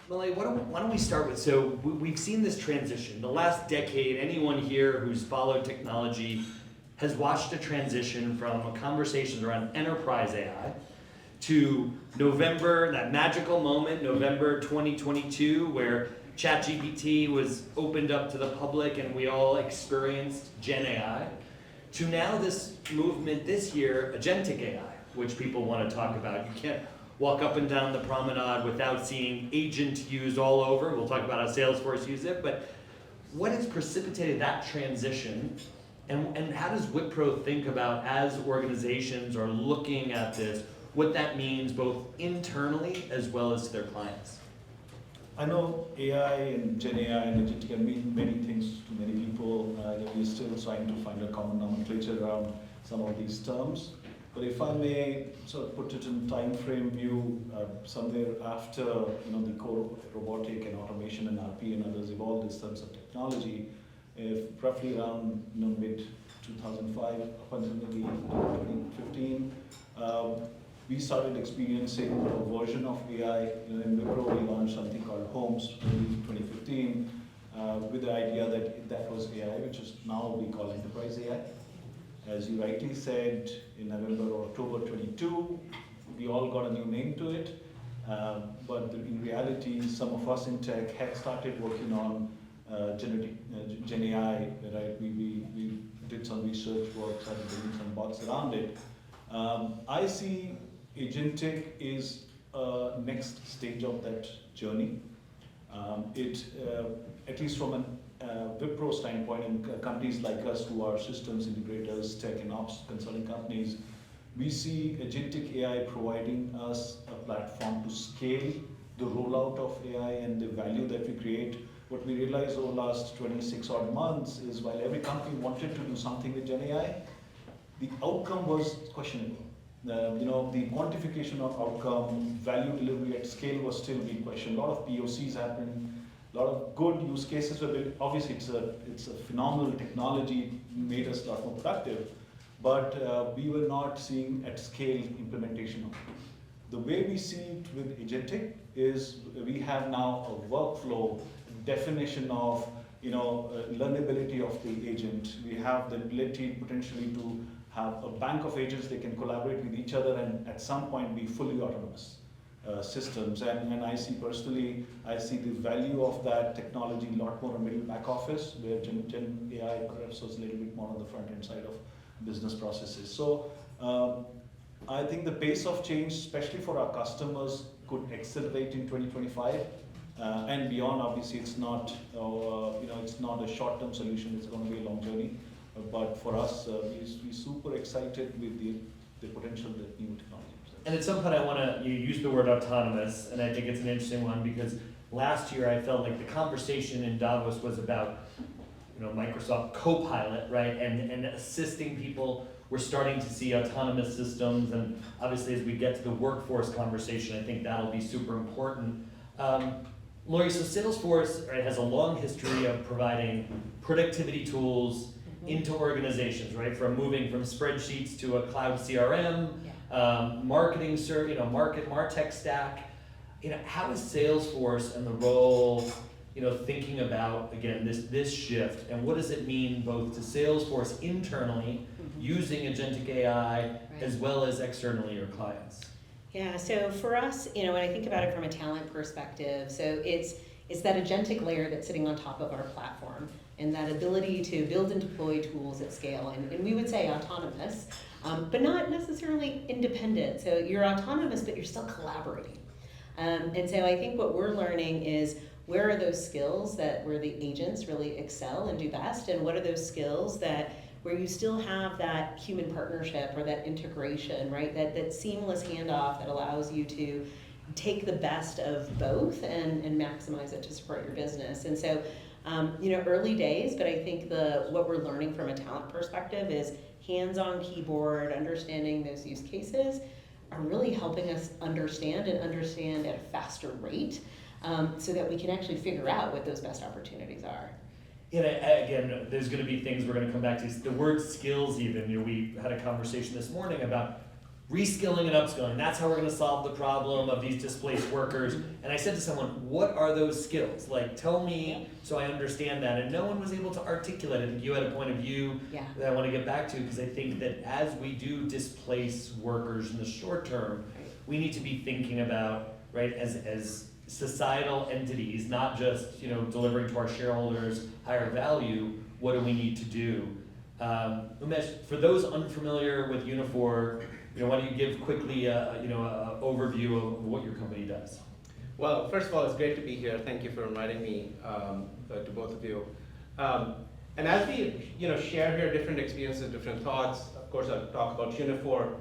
Malay, why don't we start with, so we've seen this transition. The last decade, anyone here who's followed technology has watched a transition from conversations around enterprise AI to November, that magical moment, November 2022, where ChatGPT was opened up to the public and we all experienced Gen AI, to now this movement this year, Agentic AI, which people want to talk about. You can't walk up and down the promenade without seeing agent used all over. We'll talk about how Salesforce use it, but what has precipitated that transition, and how does Wipro think about, as organizations are looking at this, what that means both internally as well as to their clients? I know AI and Gen AI and Agentic can mean many things to many people. We're still trying to find a common nomenclature around some of these terms. But if I may sort of put it in time frame view, somewhere after the core robotic and automation and RP and others evolved in terms of technology, roughly around mid 2005 up until maybe 2015, we started experiencing a version of AI. In Wipro, we launched something called Homes in 2015 with the idea that was AI, which is now we call enterprise AI. As you rightly said, in November or October 22, we all got a new name to it. But in reality, some of us in tech had started working on Gen AI, right? We did some research work, started building some bots around it. I see Agentic is next stage of that journey. At least from a Wipro standpoint, and companies like us who are systems integrators, tech and ops consulting companies, we see Agentic AI providing us a platform to scale the rollout of AI and the value that we create. What we realized over the last 26 odd months is while every company wanted to do something with Gen AI, the outcome was questionable. The quantification of outcome, value delivery at scale was still being questioned. A lot of POCs happened. A lot of good use cases were built. Obviously, it's a phenomenal technology, made us a lot more productive, but we were not seeing at scale implementation of it. The way we see it with Agentic is we have now a workflow definition of learnability of the agent. We have the ability potentially to have a bank of agents. They can collaborate with each other and at some point be fully autonomous systems. And I see personally, I see the value of that technology a lot more in middle back office, where Gen AI perhaps was a little bit more on the front end side of business processes. So I think the pace of change, especially for our customers, could accelerate in 2025 and beyond. Obviously, it's not it's not a short-term solution. It's going to be a long journey. But for us, we're super excited with the potential that new technology. And at some point you use the word autonomous, and I think it's an interesting one because last year I felt like the conversation in Davos was about Microsoft Copilot, right? And assisting people. We're starting to see autonomous systems, and obviously as we get to the workforce conversation, I think that'll be super important. Lori, so Salesforce, right, has a long history of providing productivity tools into organizations, right? From moving from spreadsheets to a cloud CRM, marketing, MarTech stack. How is Salesforce and the role, thinking about again this shift, and what does it mean both to Salesforce internally using Agentic AI as well as externally your clients? Yeah, so for us, when I think about it from a talent perspective, so it's that agentic layer that's sitting on top of our platform and that ability to build and deploy tools at scale. And we would say autonomous, but not necessarily independent. So you're autonomous, but you're still collaborating. And so I think what we're learning is where are those skills where the agents really excel and do best, and what are those skills where you still have that human partnership or that integration, right? That seamless handoff that allows you to take the best of both and maximize it to support your business. And so, early days, but I think what we're learning from a talent perspective is hands-on keyboard, understanding those use cases are really helping us understand at a faster rate so that we can actually figure out what those best opportunities are. Again, there's going to be things we're going to come back to. The word skills even, we had a conversation this morning about reskilling and upskilling, that's how we're gonna solve the problem of these displaced workers. And I said to someone, what are those skills? Like, tell me so I understand that. And no one was able to articulate it. You had a point of view Yeah. that I wanna get back to, because I think that as we do displace workers in the short term, we need to be thinking about, right, as societal entities, not just, delivering to our shareholders higher value, what do we need to do? Umesh, for those unfamiliar with Unifor, why don't you give quickly a overview of what your company does? Well, first of all, it's great to be here. Thank you for inviting me to both of you. And as we share here different experiences, different thoughts, of course I'll talk about Unifor.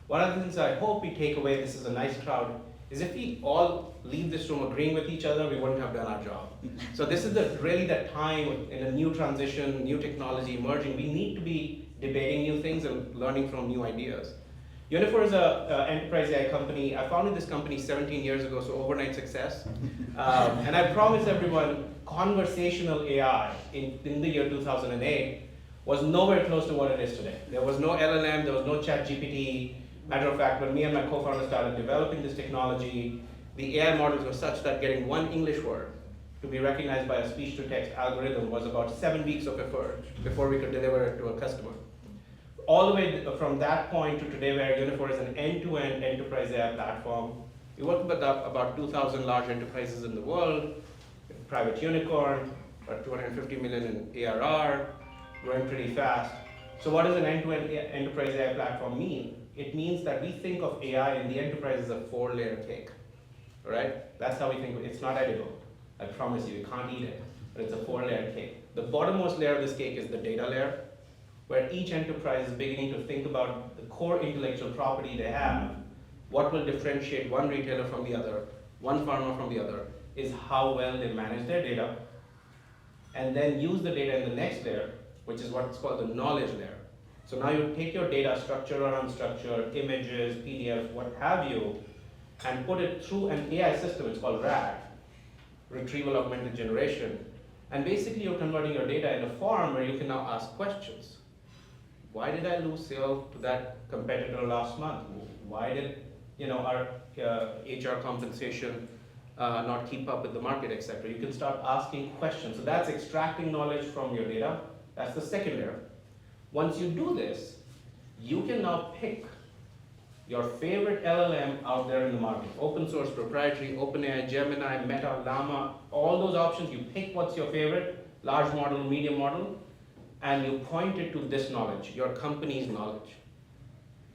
One of the things I hope we take away, this is a nice crowd, is if we all leave this room agreeing with each other, we wouldn't have done our job. So this is really the time in a new transition, new technology emerging. We need to be debating new things and learning from new ideas. Unifor is an enterprise AI company. I founded this company 17 years ago, so overnight success. And I promise everyone, conversational AI in the year 2008 was nowhere close to what it is today. There was no LLM, there was no ChatGPT. Matter of fact, when me and my co-founder started developing this technology, the AI models were such that getting one English word to be recognized by a speech-to-text algorithm was about 7 weeks of effort before we could deliver it to a customer. All the way from that point to today, where Unifor is an end-to-end enterprise AI platform. We work with about 2,000 large enterprises in the world, private unicorn, about 250 million in ARR, growing pretty fast. So what does an end-to-end enterprise AI platform mean? It means that we think of AI in the enterprise as a 4-layer cake, all right? That's how we think. It's not edible, I promise you can't eat it, but it's a 4-layer cake. The bottommost layer of this cake is the data layer, where each enterprise is beginning to think about the core intellectual property they have. What will differentiate one retailer from the other, one pharma from the other, is how well they manage their data, and then use the data in the next layer, which is what's called the knowledge layer. So now you take your data, structured or unstructured, images, PDFs, what have you, and put it through an AI system, it's called RAG, Retrieval Augmented Generation. And basically you're converting your data in a form where you can now ask questions. Why did I lose sale to that competitor last month? Why did our HR compensation not keep up with the market, etc.? You can start asking questions. So that's extracting knowledge from your data. That's the second layer. Once you do this, you can now pick your favorite LLM out there in the market. Open source, proprietary, OpenAI, Gemini, Meta, Llama, all those options. You pick what's your favorite, large model, medium model, and you point it to this knowledge, your company's knowledge.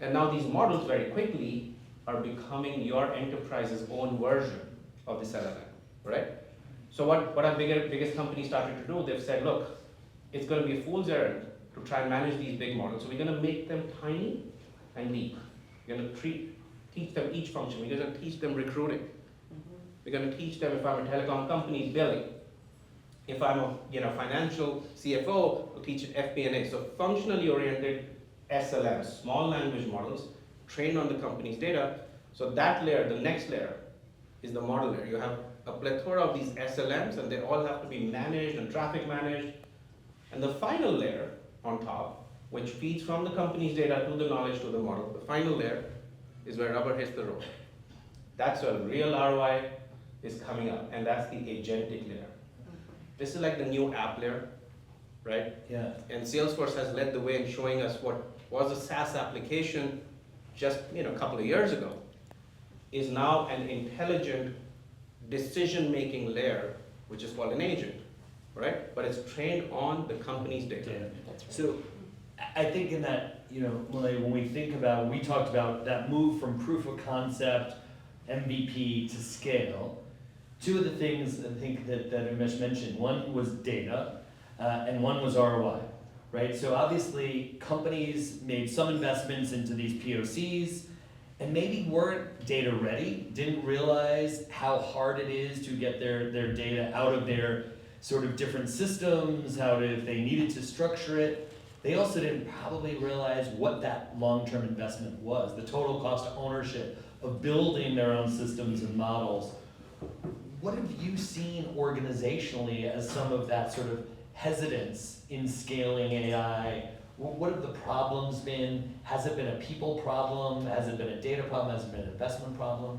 And now these models very quickly are becoming your enterprise's own version of this LLM, right? So what our biggest companies started to do, they've said, look, it's going to be a fool's errand to try and manage these big models. So we're going to make them tiny and leap. We're going to teach them each function. We're going to teach them recruiting. We're going to teach them, if I'm a telecom company, billing. If I'm a financial CFO, we'll teach it FP&A. So functionally oriented SLMs, small language models, trained on the company's data. So that layer, the next layer, is the model layer. You have a plethora of these SLMs, and they all have to be managed and traffic managed. And the final layer on top, which feeds from the company's data to the knowledge to the model, the final layer is where rubber hits the road. That's where real ROI is coming up, and that's the agentic layer. This is like the new app layer, right? Yeah. And Salesforce has led the way in showing us what was a SaaS application just a couple of years ago, is now an intelligent decision-making layer, which is called an agent, right? But it's trained on the company's data. Yeah. That's right. So I think in that, when we think about, we talked about that move from proof of concept, MVP to scale. Two of the things I think that Umesh mentioned, one was data and one was ROI, right? So obviously companies made some investments into these POCs and maybe weren't data ready, didn't realize how hard it is to get their data out of their sort of different systems, if they needed to structure it. They also didn't probably realize what that long-term investment was, the total cost of ownership of building their own systems and models. What have you seen organizationally as some of that sort of hesitance in scaling AI What have the problems been? Has it been a people problem? Has it been a data problem? Has it been an investment problem?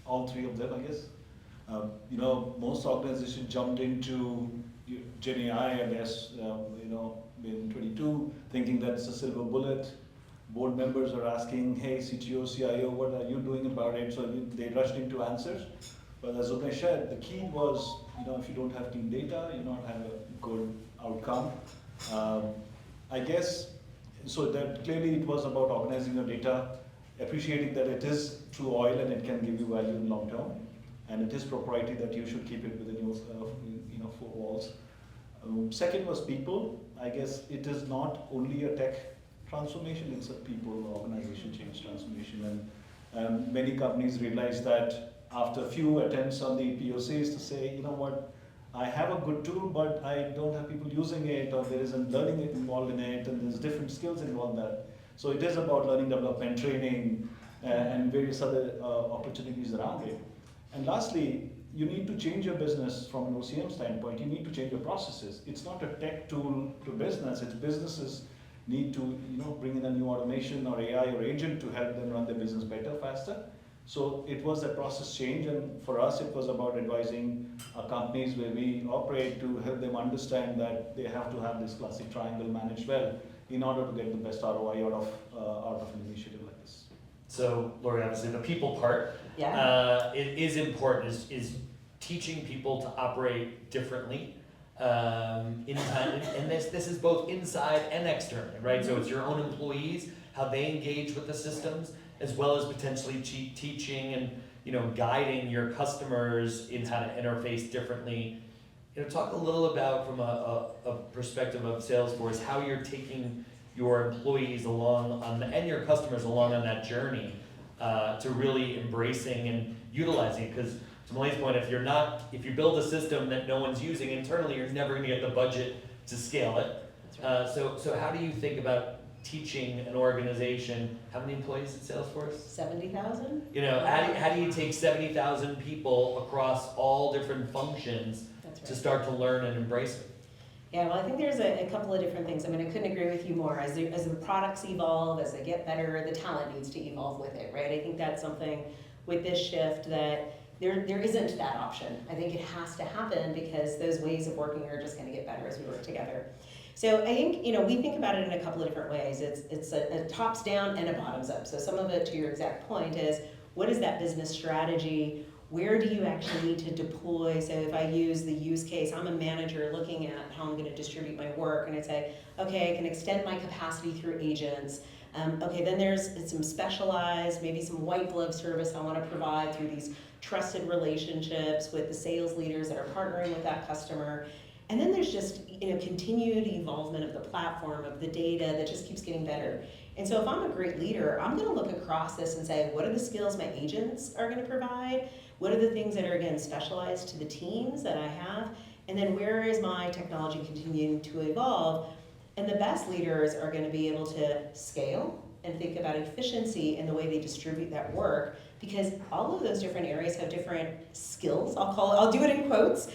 All three of them, I guess. Most organizations jumped into Gen AI, I guess, in 22, thinking that's a silver bullet. Board members are asking, hey, CTO, CIO, what are you doing about it? So they rushed into answers. But as Umesh said, the key was, if you don't have team data, you don't have a good outcome. I guess, so that clearly it was about organizing your data, appreciating that it is true oil and it can give you value in long term, and it is proprietary that you should keep it within your four walls. Second was people. I guess it is not only a tech transformation, it's a people organization change transformation, and many companies realize that after a few attempts on the POCs to say, I have a good tool, but I don't have people using it, or there isn't learning involved in it, and there's different skills involved in that. So it is about learning development, training, and various other opportunities around it. And lastly, you need to change your business from an OCM standpoint. You need to change your processes. It's not a tech tool to business. It's businesses need to bring in a new automation or AI or agent to help them run their business better, faster. So it was a process change, and for us it was about advising companies where we operate to help them understand that they have to have this classic triangle managed well in order to get the best ROI out of an initiative like this. So, Lori, obviously the people part it is important, is teaching people to operate differently in time, and this is both inside and externally, right? So it's your own employees, how they engage with the systems, as well as potentially teaching and guiding your customers in how to interface differently. Talk a little about, from a perspective of Salesforce, how you're taking your employees along and your customers along on that journey to really embracing and utilizing it. Because to Malay's point, if you build a system that no one's using internally, you're never going to get the budget to scale it. So how do you think about teaching an organization? How many employees at Salesforce? 70,000. How do you take 70,000 people across all different functions to start to learn and embrace it? Yeah, well, I think there's a couple of different things. I couldn't agree with you more. As the products evolve, as they get better, the talent needs to evolve with it, right? I think that's something with this shift that there isn't that option. I think it has to happen because those ways of working are just going to get better as we work together. So I think, we think about it in a couple of different ways. It's a tops down and a bottoms up. So some of it, to your exact point, is what is that business strategy? Where do you actually need to deploy? So if I use the use case, I'm a manager looking at how I'm going to distribute my work, and I'd say, okay, I can extend my capacity through agents. Okay, then there's some specialized, maybe some white glove service I want to provide through these trusted relationships with the sales leaders that are partnering with that customer. And then there's just continued evolvement of the platform, of the data that just keeps getting better. And so if I'm a great leader, I'm going to look across this and say, what are the skills my agents are going to provide? What are the things that are, again, specialized to the teams that I have? And then where is my technology continuing to evolve? And the best leaders are going to be able to scale and think about efficiency in the way they distribute that work, because all of those different areas have different skills. I'll do it in quotes,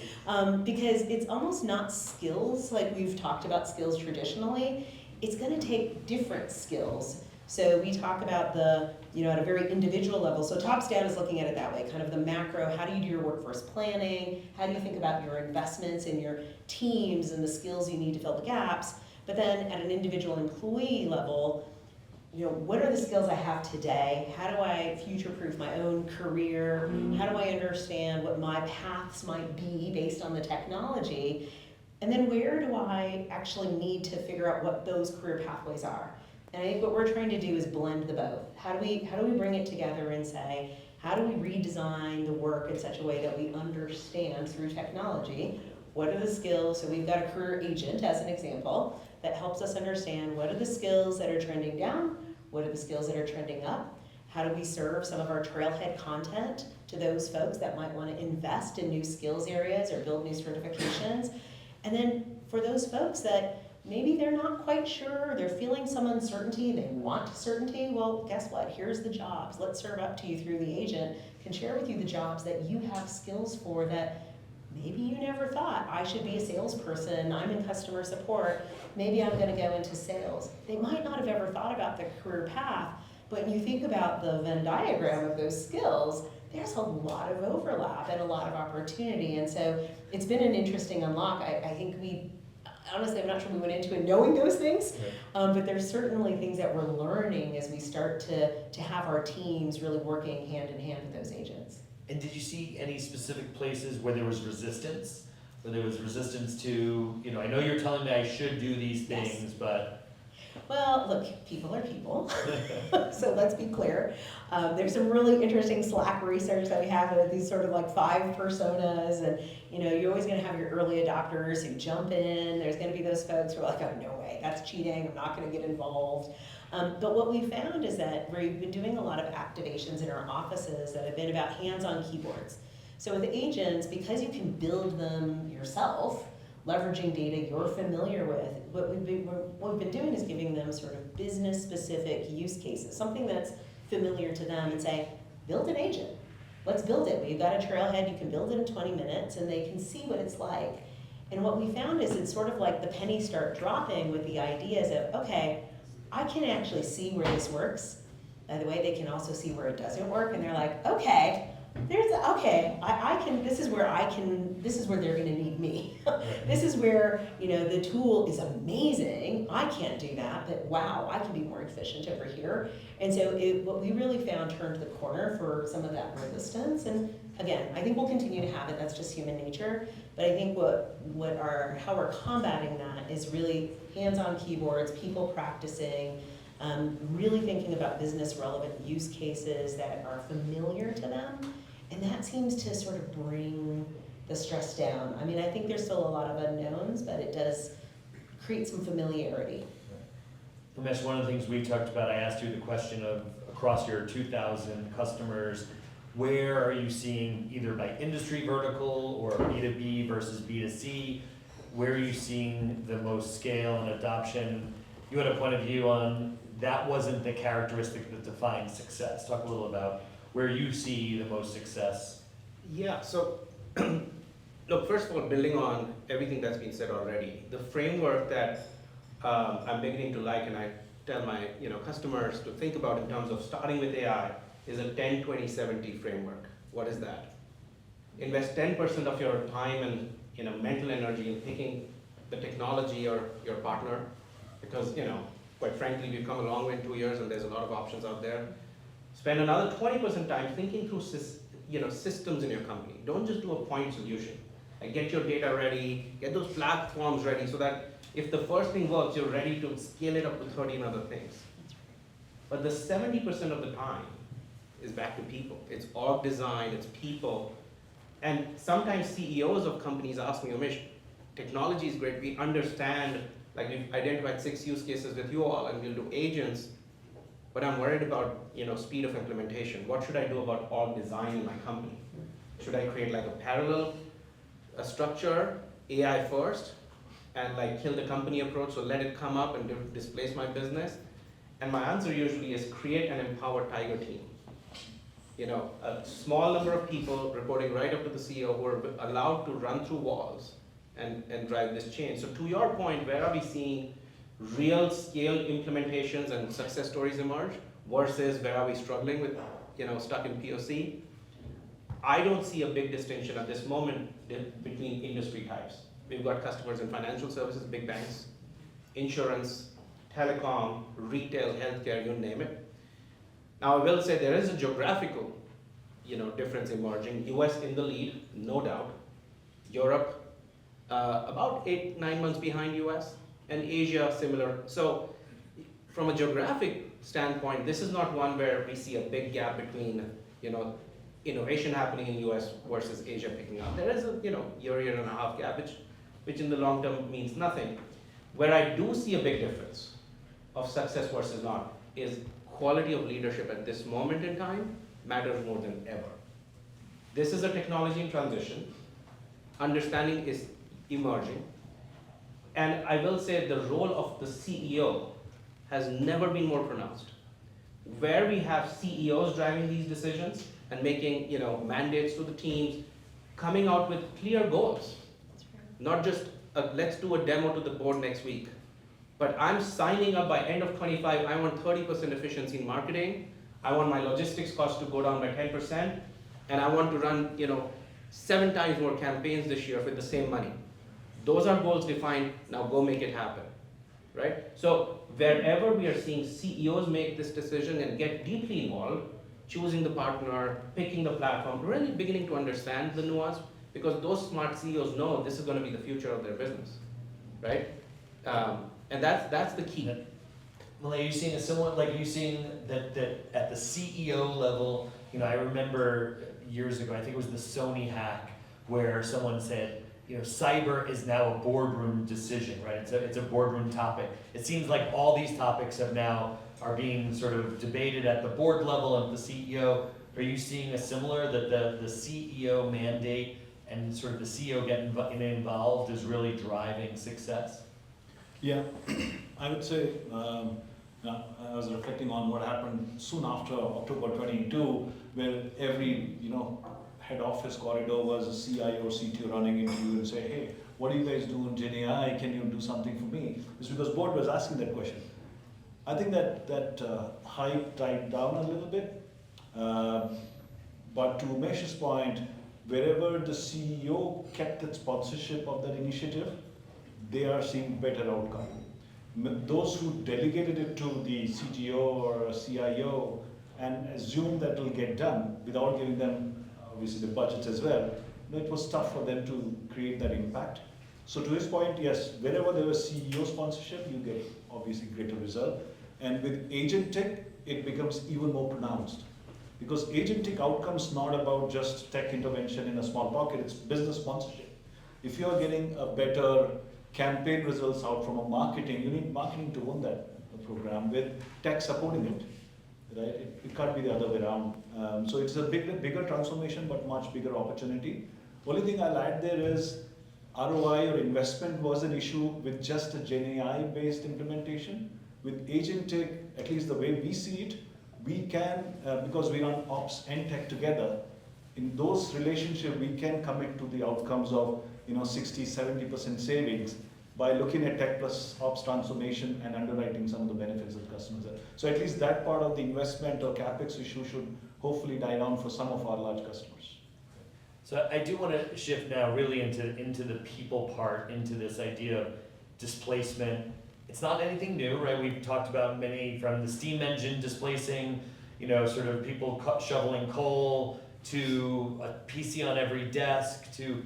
because it's almost not skills like we've talked about skills traditionally. It's going to take different skills. So we talk about at a very individual level. So tops down is looking at it that way, kind of the macro. How do you do your workforce planning? How do you think about your investments in your teams and the skills you need to fill the gaps? But then at an individual employee level, what are the skills I have today? How do I future-proof my own career? How do I understand what my paths might be based on the technology? And then where do I actually need to figure out what those career pathways are? And I think what we're trying to do is blend the both. How do we bring it together and say, how do we redesign the work in such a way that we understand through technology? What are the skills? So we've got a career agent as an example that helps us understand what are the skills that are trending down, what are the skills that are trending up, how do we serve some of our trailhead content to those folks that might want to invest in new skills areas or build new certifications. And then for those folks that maybe they're not quite sure, they're feeling some uncertainty, they want certainty, well, guess what? Here's the jobs. Let's serve up to you through the agent, can share with you the jobs that you have skills for that maybe you never thought, I should be a salesperson, I'm in customer support, maybe I'm gonna go into sales. They might not have ever thought about their career path, but when you think about the Venn diagram of those skills, there's a lot of overlap and a lot of opportunity. And so it's been an interesting unlock. I think honestly, I'm not sure we went into it knowing those things, but there's certainly things that we're learning as we start to have our teams really working hand in hand with those agents. And did you see any specific places where there was resistance? Where there was resistance to, I know you're telling me I should do these things, Yes. but. Well, look, people are people, so let's be clear. There's some really interesting Slack research that we have of these sort of like 5 personas, and you're always gonna have your early adopters who jump in. There's gonna be those folks who are like, oh, no way, that's cheating, I'm not gonna get involved. But what we found is that we've been doing a lot of activations in our offices that have been about hands-on keyboards. So with agents, because you can build them yourself, leveraging data you're familiar with, what we've been doing is giving them sort of business-specific use cases, something that's familiar to them, and say, build an agent. Let's build it. We've got a trailhead, you can build it in 20 minutes, and they can see what it's like. And what we found is it's sort of like the pennies start dropping with the ideas of, okay, I can actually see where this works. By the way, they can also see where it doesn't work, and they're like, okay, I can, this is where they're gonna need me. This is where, the tool is amazing, I can't do that, but wow, I can be more efficient over here. And so what we really found turned the corner for some of that resistance. And again, I think we'll continue to have it, that's just human nature. But I think how we're combating that is really hands-on keyboards, people practicing, really thinking about business relevant use cases that are familiar to them. And that seems to sort of bring the stress down. I mean, I think there's still a lot of unknowns, but it does create some familiarity. Umesh, one of the things we talked about, I asked you the question of across your 2,000 customers, where are you seeing either by industry vertical or B2B versus B2C, where are you seeing the most scale and adoption? You had a point of view on that wasn't the characteristic that defines success. Talk a little about where you see the most success. Yeah, so look, first of all, building on everything that's been said already, the framework that I'm beginning to like, and I tell my customers to think about in terms of starting with AI, is a 10-20-70 framework. What is that? Invest 10% of your time and mental energy in picking the technology or your partner, because quite frankly, we've come a long way in 2 years, and there's a lot of options out there. Spend another 20% time thinking through systems in your company. Don't just do a point solution. Like get your data ready, get those platforms ready, so that if the first thing works, you're ready to scale it up to 13 other things. But the 70% of the time is back to people. It's org design, it's people. And sometimes CEOs of companies ask me, Umesh, technology is great, we understand, like we've identified 6 use cases with you all, and we'll do agents, but I'm worried about speed of implementation. What should I do about org design in my company? Should I create like a parallel structure, AI first, and like kill the company approach, so let it come up and displace my business? And my answer usually is create an empowered tiger team. A small number of people reporting right up to the CEO who are allowed to run through walls and drive this change. So to your point, where are we seeing real scale implementations and success stories emerge versus where are we struggling with, stuck in POC? I don't see a big distinction at this moment between industry types. We've got customers in financial services, big banks, insurance, telecom, retail, healthcare, you name it. Now I will say there is a geographical, difference emerging. US in the lead, no doubt. Europe, about 8-9 months behind US, and Asia similar. So from a geographic standpoint, this is not one where we see a big gap between, innovation happening in US versus Asia picking up. There is a, year and a half gap, which in the long term means nothing. Where I do see a big difference of success versus not is quality of leadership at this moment in time matters more than ever. This is a technology in transition. Understanding is emerging. And I will say the role of the CEO has never been more pronounced. Where we have CEOs driving these decisions and making mandates to the teams, coming out with clear goals. Not just let's do a demo to the board next week, but I'm signing up by end of 25, I want 30% efficiency in marketing, I want my logistics costs to go down by 10%, and I want to run 7 times more campaigns this year with the same money. Those are goals defined, now go make it happen, right? So wherever we are seeing CEOs make this decision and get deeply involved, choosing the partner, picking the platform, really beginning to understand the nuance, because those smart CEOs know this is going to be the future of their business, right? And that's the key. Well, are you seeing a similar, like, are you seeing that at the CEO level, I remember years ago, I think it was the Sony hack, where someone said, cyber is now a boardroom decision, right? It's a boardroom topic. It seems like all these topics are being sort of debated at the board level of the CEO. Are you seeing a similar, that the CEO mandate and sort of the CEO getting involved is really driving success? Yeah, I would say, I was reflecting on what happened soon after October 22, where every, head office corridor was a CIO or CTO running into you and say, hey, what do you guys do in Gen AI? Can you do something for me? It's because board was asking that question. I think that hype died down a little bit, but to Umesh's point, wherever the CEO kept the sponsorship of that initiative, they are seeing better outcome. Those who delegated it to the CTO or CIO and assumed that will get done without giving them obviously the budgets as well, it was tough for them to create that impact. So to his point, yes, wherever there was CEO sponsorship, you get obviously greater result. And with Agentic, it becomes even more pronounced. Because Agentic outcomes not about just tech intervention in a small pocket, it's business sponsorship. If you're getting a better campaign results out from a marketing, you need marketing to own that program with tech supporting it, right? It can't be the other way around. So it's a bigger transformation, but much bigger opportunity. Only thing I'll add there is ROI or investment was an issue with just a Gen AI based implementation. With Agentic, at least the way we see it, we can, because we run ops and tech together, in those relationships, we can commit to the outcomes of 60-70% savings by looking at tech plus ops transformation and underwriting some of the benefits that customers have. So at least that part of the investment or capex issue should hopefully die down for some of our large customers. So I do want to shift now really into the people part, into this idea of displacement. It's not anything new, right? We've talked about many, from the steam engine displacing, sort of people shoveling coal, to a PC on every desk, to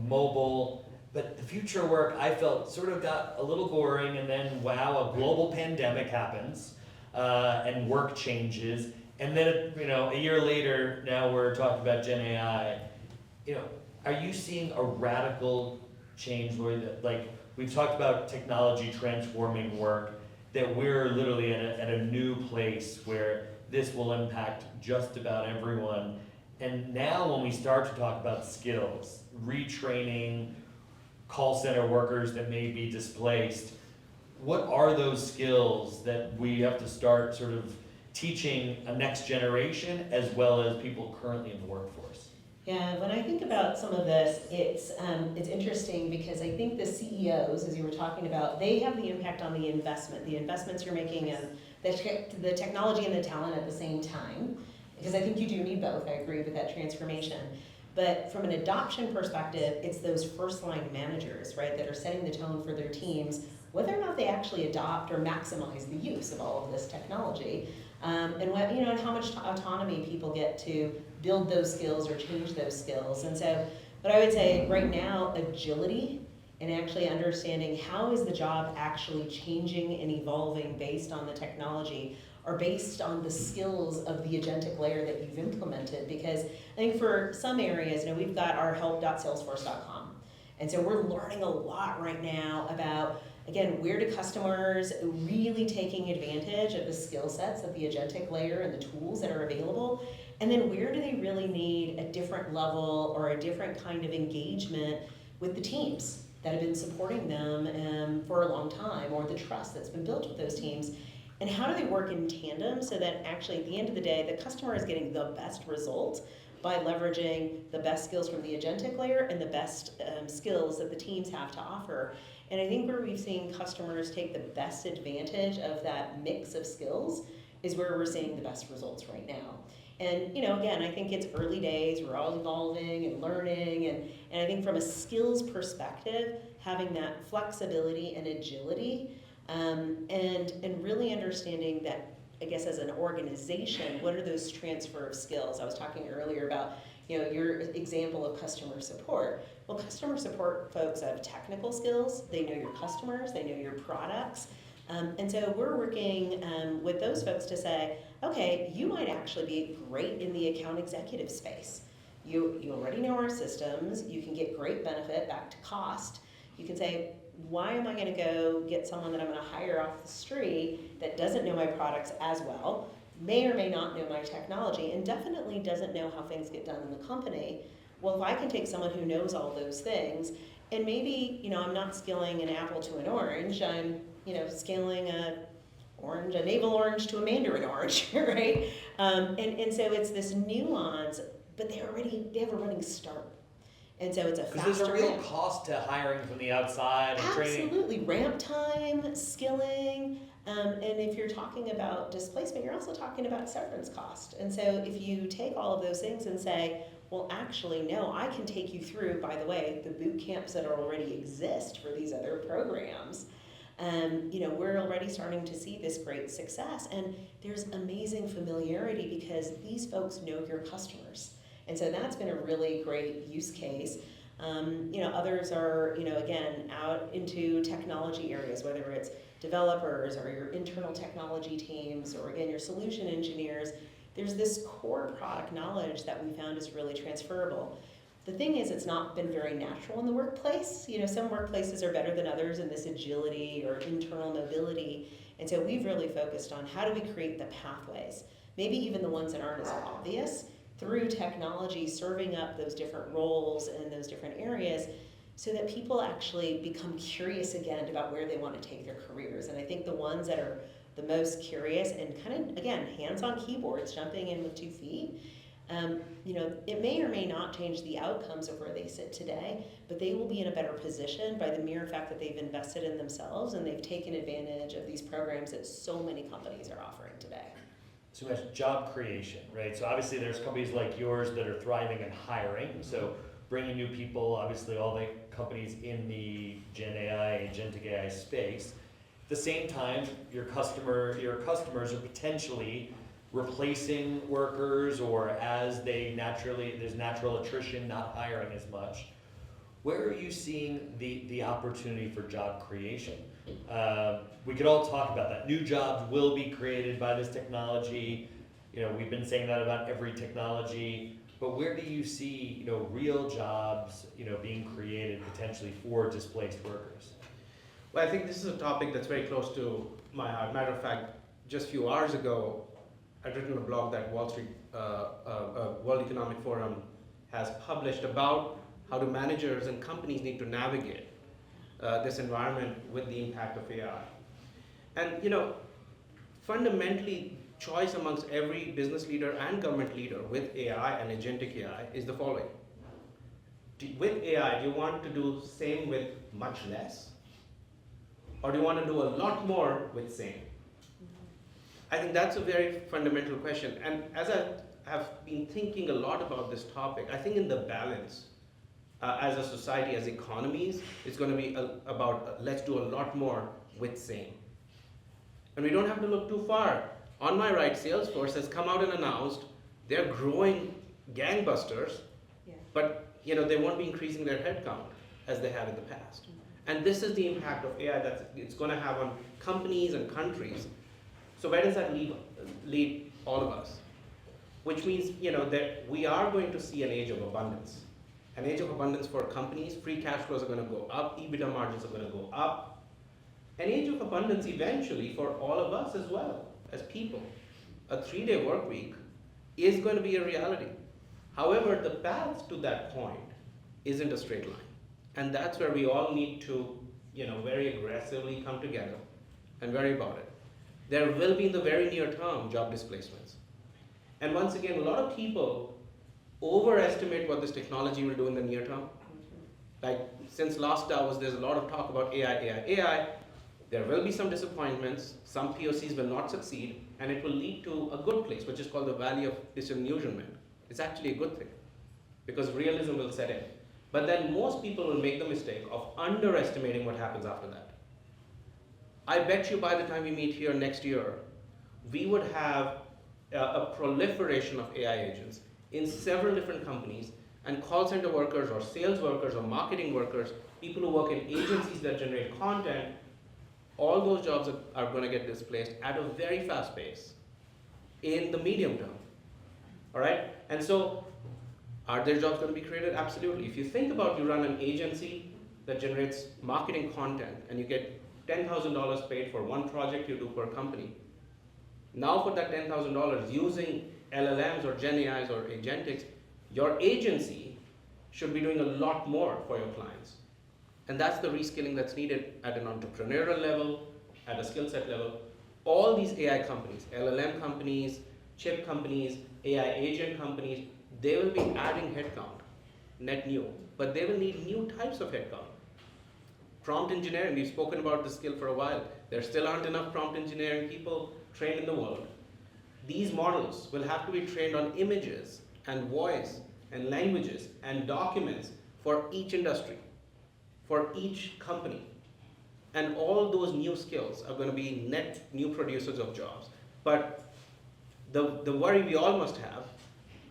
mobile. But the future work, I felt, sort of got a little boring, and then wow, a global pandemic happens, and work changes, and then a year later, now we're talking about Gen AI. Are you seeing a radical change, Lori, that, like, we've talked about technology transforming work, that we're literally at a new place where this will impact just about everyone. And now when we start to talk about skills, retraining call center workers that may be displaced, what are those skills that we have to start sort of teaching a next generation as well as people currently in the workforce? Yeah, when I think about some of this, it's interesting because I think the CEOs, as you were talking about, they have the impact on the investments you're making in the technology and the talent at the same time. Because I think you do need both, I agree with that transformation. But from an adoption perspective, it's those first line managers, right, that are setting the tone for their teams, whether or not they actually adopt or maximize the use of all of this technology. And what, and how much autonomy people get to build those skills or change those skills. And so what I would say right now, agility and actually understanding how is the job actually changing and evolving based on the technology or based on the skills of the agentic layer that you've implemented. Because I think for some areas, we've got our help.salesforce.com. And so we're learning a lot right now about, again, where do customers really taking advantage of the skill sets of the agentic layer and the tools that are available, and then where do they really need a different level or a different kind of engagement with the teams that have been supporting them for a long time, or the trust that's been built with those teams, and how do they work in tandem so that actually at the end of the day, the customer is getting the best result by leveraging the best skills from the agentic layer and the best skills that the teams have to offer. And I think where we've seen customers take the best advantage of that mix of skills is where we're seeing the best results right now. And again, I think it's early days, we're all evolving and learning, and I think from a skills perspective, having that flexibility and agility, and really understanding that, I guess as an organization, what are those transfer of skills? I was talking earlier about your example of customer support. Well, customer support folks have technical skills, they know your customers, they know your products, and so we're working with those folks to say, okay, you might actually be great in the account executive space. You already know our systems, you can get great benefit back to cost. You can say, why am I gonna go get someone that I'm gonna hire off the street that doesn't know my products as well, may or may not know my technology, and definitely doesn't know how things get done in the company? Well, if I can take someone who knows all those things, and maybe, I'm not scaling an apple to an orange, I'm, scaling a navel orange to a mandarin orange, right? And so it's this nuance, but they have a running start. And so it's a faster Because there's a real ramp. cost to hiring from the outside and training. Absolutely, ramp time, skilling, and if you're talking about displacement, you're also talking about severance cost. And so if you take all of those things and say, well, actually, no, I can take you through, by the way, the boot camps that already exist for these other programs. We're already starting to see this great success, and there's amazing familiarity because these folks know your customers. And so that's been a really great use case. Others are, again, out into technology areas, whether it's developers or your internal technology teams, or again, your solution engineers. There's this core product knowledge that we found is really transferable. The thing is, it's not been very natural in the workplace. Some workplaces are better than others in this agility or internal mobility. And so we've really focused on how do we create the pathways, maybe even the ones that aren't as obvious, through technology serving up those different roles and those different areas so that people actually become curious again about where they want to take their careers. And I think the ones that are the most curious and kind of, again, hands on keyboards, jumping in with 2 feet, it may or may not change the outcomes of where they sit today, but they will be in a better position by the mere fact that they've invested in themselves and they've taken advantage of these programs that so many companies are offering today. So much job creation, right? So obviously there's companies like yours that are thriving and hiring. So bringing new people, obviously all the companies in the Gen AI, Agentic AI space. At the same time, your customers are potentially replacing workers, or as there's natural attrition, not hiring as much. Where are you seeing the opportunity for job creation? We could all talk about that. New jobs will be created by this technology. We've been saying that about every technology. But where do you see, real jobs, being created potentially for displaced workers? Well, I think this is a topic that's very close to my heart. Matter of fact, just a few hours ago, I'd written a blog that World Economic Forum has published about how do managers and companies need to navigate this environment with the impact of AI. And fundamentally, choice amongst every business leader and government leader with AI and agentic AI is the following. With AI, do you want to do same with much less? Or do you want to do a lot more with same? I think that's a very fundamental question. And as I have been thinking a lot about this topic, I think in the balance, as a society, as economies, it's going to be about let's do a lot more with same. And we don't have to look too far. On my right, Salesforce has come out and announced they're growing gangbusters, but they won't be increasing their headcount as they have in the past. And this is the impact of AI that it's going to have on companies and countries. So where does that lead all of us? Which means that we are going to see an age of abundance. An age of abundance for companies, free cash flows are going to go up, EBITDA margins are going to go up. An age of abundance eventually for all of us as well, as people. A 3-day work week is going to be a reality. However, the path to that point isn't a straight line. And that's where we all need to very aggressively come together and worry about it. There will be in the very near term job displacements. And once again, a lot of people overestimate what this technology will do in the near term. Like, since last Davos, there's a lot of talk about AI. There will be some disappointments, some POCs will not succeed, and it will lead to a good place, which is called the valley of disillusionment. It's actually a good thing, because realism will set in. But then most people will make the mistake of underestimating what happens after that. I bet you by the time we meet here next year, we would have a proliferation of AI agents in several different companies, and call center workers or sales workers or marketing workers, people who work in agencies that generate content, all those jobs are going to get displaced at a very fast pace in the medium term. All right? And so, are there jobs going to be created? Absolutely. If you think about, you run an agency that generates marketing content and you get $10,000 paid for one project you do per company. Now for that $10,000, using LLMs or Gen AIs or Agentics, your agency should be doing a lot more for your clients. And that's the reskilling that's needed at an entrepreneurial level, at a skill set level. All these AI companies, LLM companies, chip companies, AI agent companies, they will be adding headcount, net new, but they will need new types of headcount. Prompt engineering, we've spoken about this skill for a while. There still aren't enough prompt engineering people trained in the world. These models will have to be trained on images and voice and languages and documents for each industry, for each company. And all those new skills are going to be net new producers of jobs. But the worry we all must have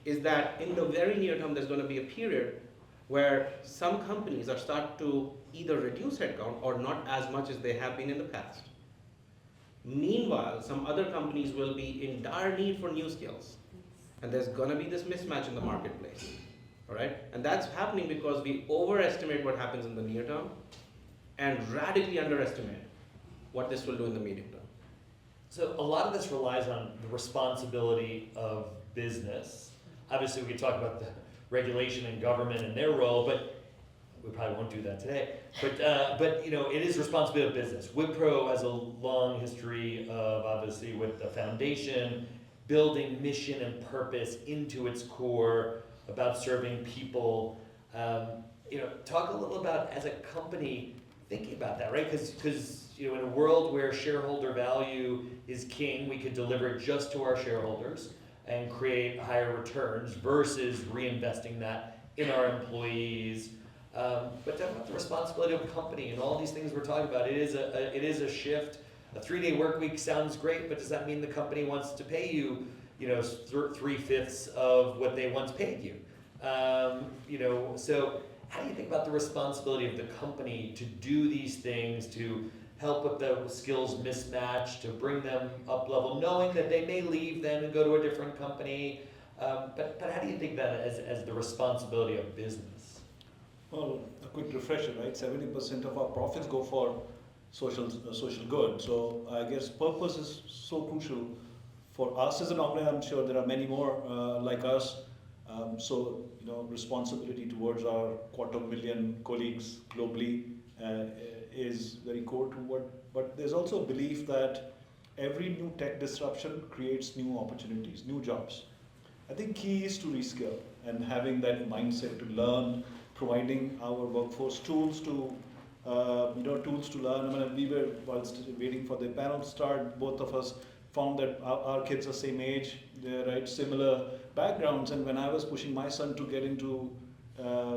is that in the very near term, there's going to be a period where some companies are start to either reduce headcount or not as much as they have been in the past. Meanwhile, some other companies will be in dire need for new skills. And there's going to be this mismatch in the marketplace. All right? And that's happening because we overestimate what happens in the near term and radically underestimate what this will do in the medium term. So a lot of this relies on the responsibility of business. Obviously, we could talk about the regulation and government and their role, but we probably won't do that today. But you know, it is responsibility of business. Wipro has a long history of, obviously, with the foundation, building mission and purpose into its core, about serving people. You know, talk a little about, as a company, thinking about that, right? Because you know, in a world where shareholder value is king, we could deliver it just to our shareholders and create higher returns versus reinvesting that in our employees. But talk about the responsibility of a company and all these things we're talking about. It is a shift. A 3-day work week sounds great, but does that mean the company wants to pay you, you know, 3/5 of what they once paid you? You know, so how do you think about the responsibility of the company to do these things, to help with the skills mismatch, to bring them up level, knowing that they may leave then and go to a different company? But how do you think that as the responsibility of business? Well, a quick refresher, right? 70% of our profits go for social good. So I guess purpose is so crucial for us as an organization. I'm sure there are many more like us. So you know, responsibility towards our 250,000 colleagues globally is very core to what. But there's also a belief that every new tech disruption creates new opportunities, new jobs. I think key is to reskill and having that mindset to learn, providing our workforce tools to tools to learn. I mean, we were, whilst waiting for the panel to start, both of us found that our kids are same age, they're right, similar backgrounds. And when I was pushing my son to get into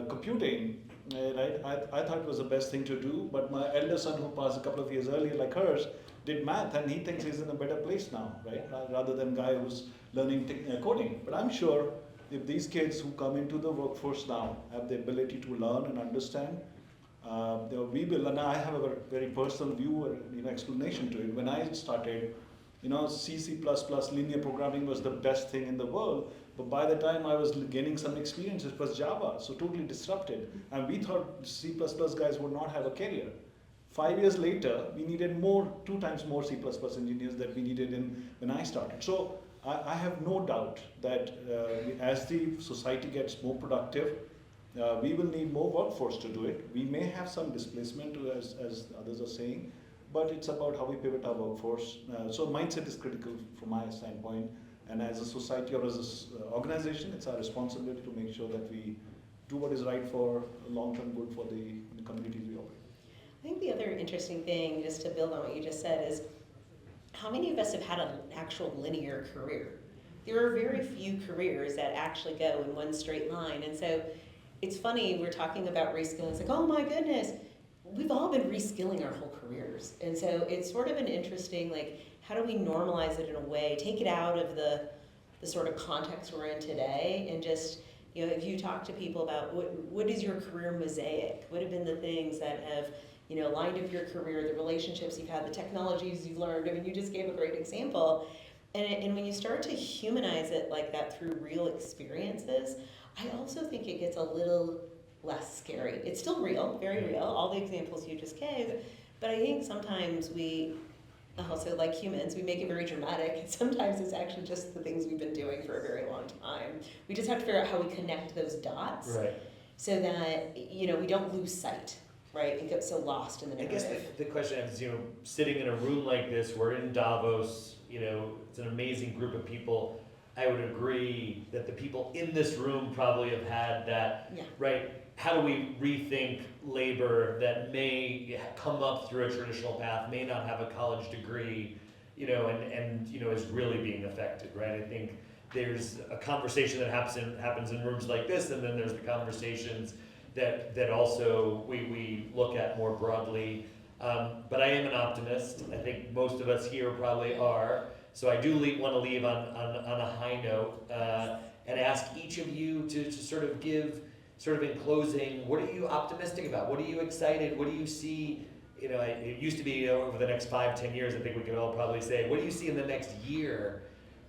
computing, right, I thought it was the best thing to do. But my elder son, who passed a couple of years earlier, like hers, did math, and he thinks he's in a better place now, right? Rather than guy who's learning coding. But I'm sure if these kids who come into the workforce now have the ability to learn and understand, we will. And I have a very personal view and explanation to it. When I started, C++, linear programming was the best thing in the world. But by the time I was gaining some experience, it was Java, so totally disrupted. And we thought C++ guys would not have a career. 5 years later, we needed 2 times more C++ engineers than we needed when I started. So I have no doubt that as the society gets more productive, we will need more workforce to do it. We may have some displacement, as others are saying, but it's about how we pivot our workforce. So mindset is critical from my standpoint. And as a society or as an organization, it's our responsibility to make sure that we do what is right for long-term good for the communities we operate. I think the other interesting thing, just to build on what you just said, is how many of us have had an actual linear career? There are very few careers that actually go in one straight line. And so it's funny, we're talking about reskilling. It's like, oh my goodness, we've all been reskilling our whole careers. And so it's sort of an interesting, like, how do we normalize it in a way, take it out of the sort of context we're in today, and just, you know, if you talk to people about what is your career mosaic, what have been the things that have, you know, lined up your career, the relationships you've had, the technologies you've learned. I mean, you just gave a great example. And when you start to humanize it like that through real experiences, I also think it gets a little less scary. It's still real, very real, all the examples you just gave, but I think sometimes we also, like humans, we make it very dramatic. Sometimes it's actually just the things we've been doing for a very long time. We just have to figure out how we connect those dots, Right. so that, you know, we don't lose sight, right, and get so lost in the I narrative. guess the question is, you know, sitting in a room like this, we're in Davos, you know, it's an amazing group of people. I would agree that the people in this room probably have had that, Yeah. right? How do we rethink labor that may come up through a traditional path, may not have a college degree, you know, and you know, is really being affected, right? I think there's a conversation that happens in rooms like this, and then there's the conversations that also we look at more broadly. But I am an optimist. I think most of us here probably are. So I do want to leave on a high note and ask each of you to sort of give, sort of in closing, what are you optimistic about? What are you excited? What do you see? You know, it used to be over the next 5-10 years, I think we could all probably say, what do you see in the next year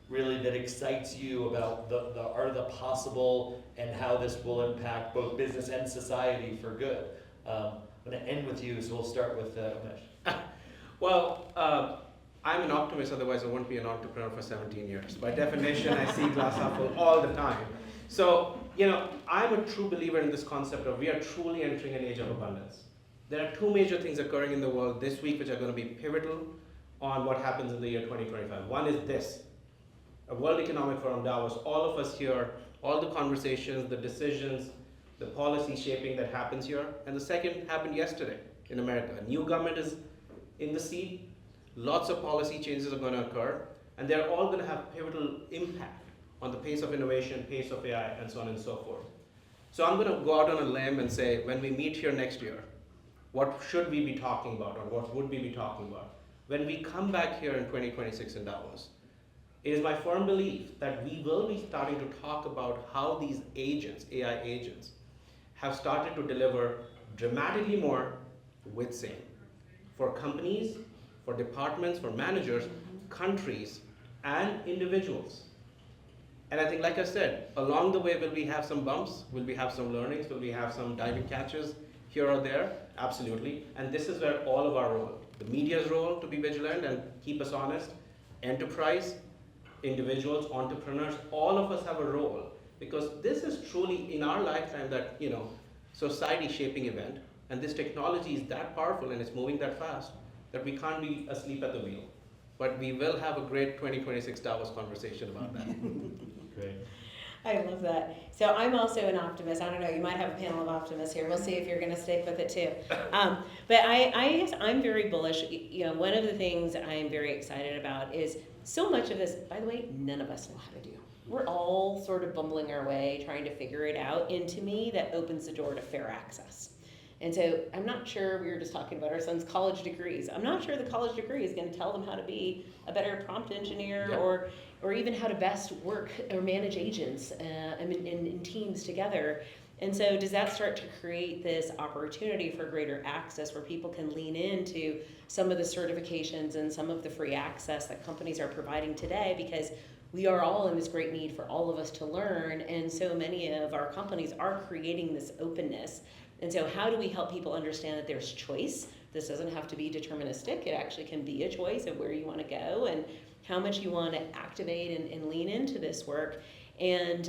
really that excites you about the art of the possible and how this will impact both business and society for good? I'm going to end with you, so we'll start with Umesh. Well, I'm an optimist, otherwise I won't be an entrepreneur for 17 years. By definition, I see glass half full all the time. So, you know, I'm a true believer in this concept of we are truly entering an age of abundance. There are two major things occurring in the world this week which are going to be pivotal on what happens in the year 2025. One is this, a World Economic Forum, Davos, all of us here, all the conversations, the decisions, the policy shaping that happens here. And the second happened yesterday in America. A new government is in the seat, lots of policy changes are going to occur, and they're all going to have pivotal impact on the pace of innovation, pace of AI, and so on and so forth. So I'm going to go out on a limb and say, when we meet here next year, what should we be talking about, or what would we be talking about? When we come back here in 2026 in Davos, it is my firm belief that we will be starting to talk about how these agents, AI agents, have started to deliver dramatically more with same. For companies, for departments, for managers, countries, and individuals. And I think, like I said, along the way, will we have some bumps? Will we have some learnings? Will we have some diving catches here or there? Absolutely. And this is where all of our role, the media's role to be vigilant and keep us honest, enterprise, individuals, entrepreneurs, all of us have a role, because this is truly in our lifetime that, you know, society shaping event, and this technology is that powerful and it's moving that fast that we can't be asleep at the wheel. But we will have a great 2026 Davos conversation about that. Great. I love that. So I'm also an optimist. I don't know, you might have a panel of optimists here. We'll see if you're going to stick with it too. But I guess I'm very bullish. You know, one of the things I'm very excited about is so much of this, by the way, none of us know how to do. We're all sort of bumbling our way, trying to figure it out. And to me, that opens the door to fair access. And so I'm not sure, we were just talking about our son's college degrees. I'm not sure the college degree is going to tell them how to be a better prompt engineer, Yep. or even how to best work or manage agents in teams together. And so does that start to create this opportunity for greater access where people can lean into some of the certifications and some of the free access that companies are providing today, because we are all in this great need for all of us to learn, and so many of our companies are creating this openness. And so how do we help people understand that there's choice? This doesn't have to be deterministic. It actually can be a choice of where you want to go and how much you want to activate and lean into this work. And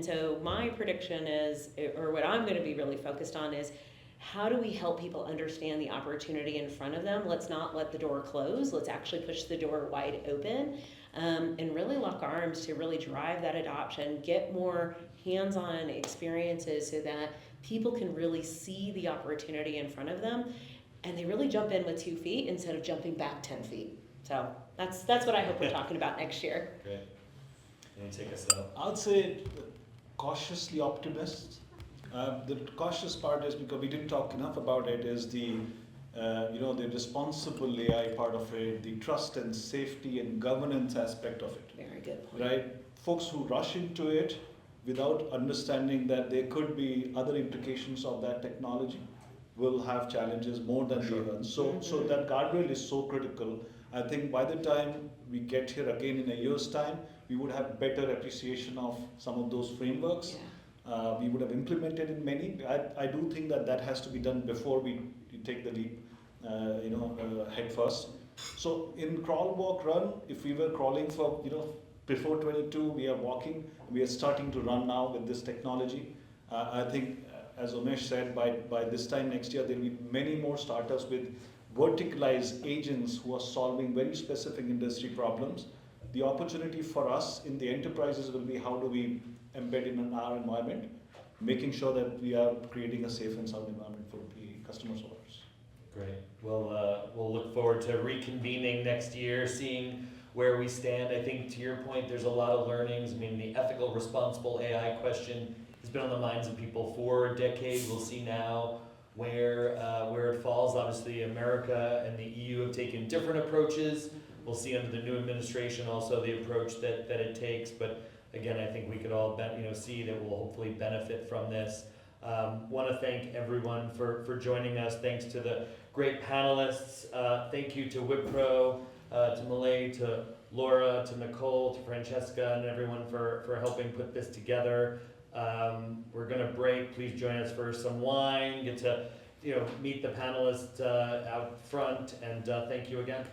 so my prediction is, or what I'm going to be really focused on is, how do we help people understand the opportunity in front of them? Let's not let the door close. Let's actually push the door wide open. and really lock arms to really drive that adoption, get more hands-on experiences so that people can really see the opportunity in front of them, and they really jump in with 2 feet instead of jumping back 10 feet. So that's what I hope we're talking about next year. Great. Can you take us out? I'd say cautiously optimist. The cautious part is because we didn't talk enough about it, is the the responsible AI part of it, the trust and safety and governance aspect of it. Very good point. Right? Folks who rush into it without understanding that there could be other implications of that technology will have challenges more than the others. So that guardrail is so critical. I think by the time we get here again in a year's time, we would have better appreciation of some of those frameworks. Yeah. We would have implemented in many. I do think that has to be done before we take the leap, head first. So in crawl, walk, run, if we were crawling for, before 22, we are walking, we are starting to run now with this technology. I think, as Umesh said, by this time next year, there will be many more startups with verticalized agents who are solving very specific industry problems. The opportunity for us in the enterprises will be how do we embed in our environment, making sure that we are creating a safe and sound environment for the customers of ours. Great. Well, we'll look forward to reconvening next year, seeing where we stand. I think to your point, there's a lot of learnings. I mean, the ethical, responsible AI question has been on the minds of people for a decade. We'll see now where it falls. Obviously, America and the EU have taken different approaches. We'll see under the new administration also the approach that it takes. But again, I think we could all see that we'll hopefully benefit from this. Want to thank everyone for joining us. Thanks to the great panelists. Thank you to Wipro, to Malay, to Laura, to Nicole, to Francesca, and everyone for helping put this together. We're going to break. Please join us for some wine. Get to meet the panelists out front, and thank you again.